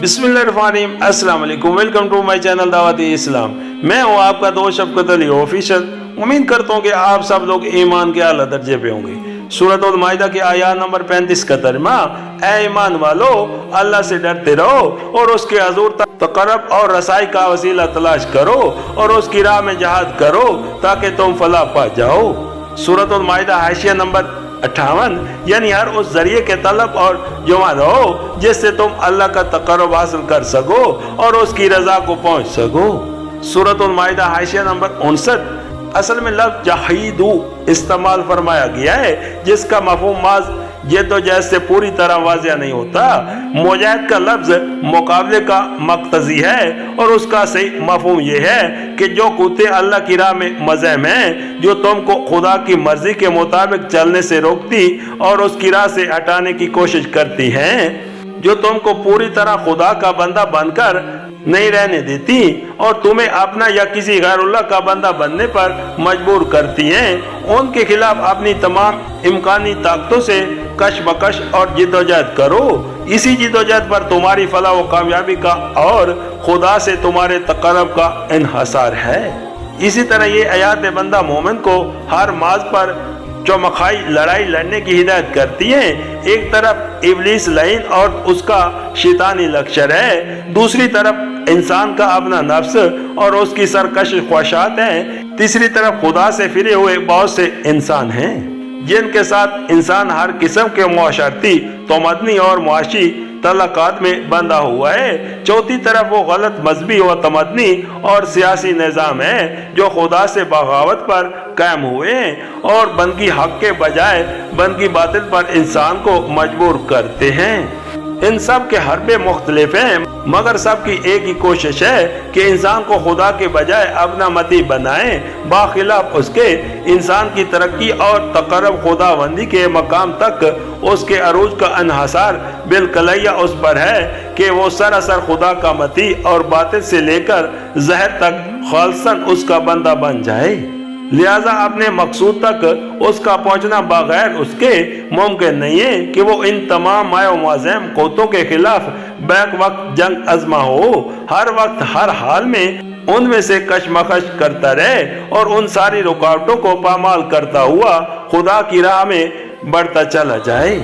बिस्मिल्लाहिर्रहमानिर्रहीम, अस्सलाम वालेकुम। वेलकम टू माय चैनल दावत इस्लाम। मैं हूँ आपका दोस्त शफकत अली ऑफिशियल। उम्मीद करता हूँ कि आप सब लोग ईमान के आला दर्जे पे होंगे। सूरह माइदा की आयत नंबर 35 का तर्जुमा, ऐ ईमान वालो, अल्लाह से डरते रहो और उसके हजूर तक तकरब और रसाई का वसीला तलाश करो और उसकी राह में जहाद करो ताकि तुम फलाह पा जाओ। सूरह माइदा हाशिया नंबर 58, यानी हर उस जरिए के तलब और जुमा रहो जिससे तुम अल्लाह का तकर्रुब हासिल कर सको और उसकी रजा को पहुंच सको। सूरह माइदा हाशिया नंबर 59, असल में लफ्ज़ जहीदू इस्तेमाल फरमाया गया है जिसका मफहूम माज ये तो जैसे पूरी तरह वाज़िह नहीं होता। मुजाहिद का लफ्ज़ मुकाबले का मक्तजी है और उसका सही मफहूम ये है कि जो कुत्ते अल्लाह की राह में मज़हम हैं, जो तुमको खुदा की मर्जी के मुताबिक चलने से रोकती और उसकी राह से हटाने की कोशिश करती हैं, जो तुमको पूरी तरह खुदा का बंदा बनकर नहीं रहने देती और तुम्हें अपना या किसी गैरुल्लाह का बंदा बनने पर मजबूर करती हैं, उनके खिलाफ अपनी तमाम इम्कानी ताकतों से कशमकश और जिद्दोजहद करो। इसी जिद्दोजहद पर तुम्हारी फलाह व कामयाबी का और खुदा से तुम्हारे तकर्रुब का इन्हसार है। इसी तरह ये आयत बंदा मोमिन को हर माज पर चौमखाई लड़ाई लड़ने की हिदायत करती है। एक तरफ इब्लीस लईन और उसका शैतानी लश्कर है, दूसरी तरफ इंसान का अपना नफ्स और उसकी सरकश ख्वाहिशात हैं, तीसरी तरफ खुदा से फिरे हुए बहुत से इंसान हैं जिनके साथ इंसान हर किस्म के मुआशरती, तमदनी और मुआशी तल्लुकात में बंधा हुआ है। चौथी तरफ वो गलत मजहबी व तमदनी और सियासी निज़ाम है जो खुदा से बगावत पर कायम हुए हैं और बंदगी हक के बजाय बंदगी बातिल पर इंसान को मजबूर करते हैं। इन सब के हरबे मुख्तलिफ हैं, मगर सबकी एक ही कोशिश है कि इंसान को खुदा के बजाय अपना मती बनाए। बाखिलाफ उसके इंसान की तरक्की और तकर्रुब खुदाबंदी के मकाम तक उसके अरूज का अनहसार बिलकलैया उस पर है कि वो सरासर खुदा का मती और बातिल से लेकर जहर तक खालसन उसका बंदा बन जाए। लिहाजा अपने मकसूद तक उसका पहुंचना बगैर उसके मुमकिन नहीं है कि वो इन तमाम मायूम कोतों के खिलाफ बैक वक्त जंग अजमा हो, हर वक्त हर हाल में उनमें से कशमकश करता रहे और उन सारी रुकावटों को पामाल करता हुआ खुदा की राह में बढ़ता चला जाए।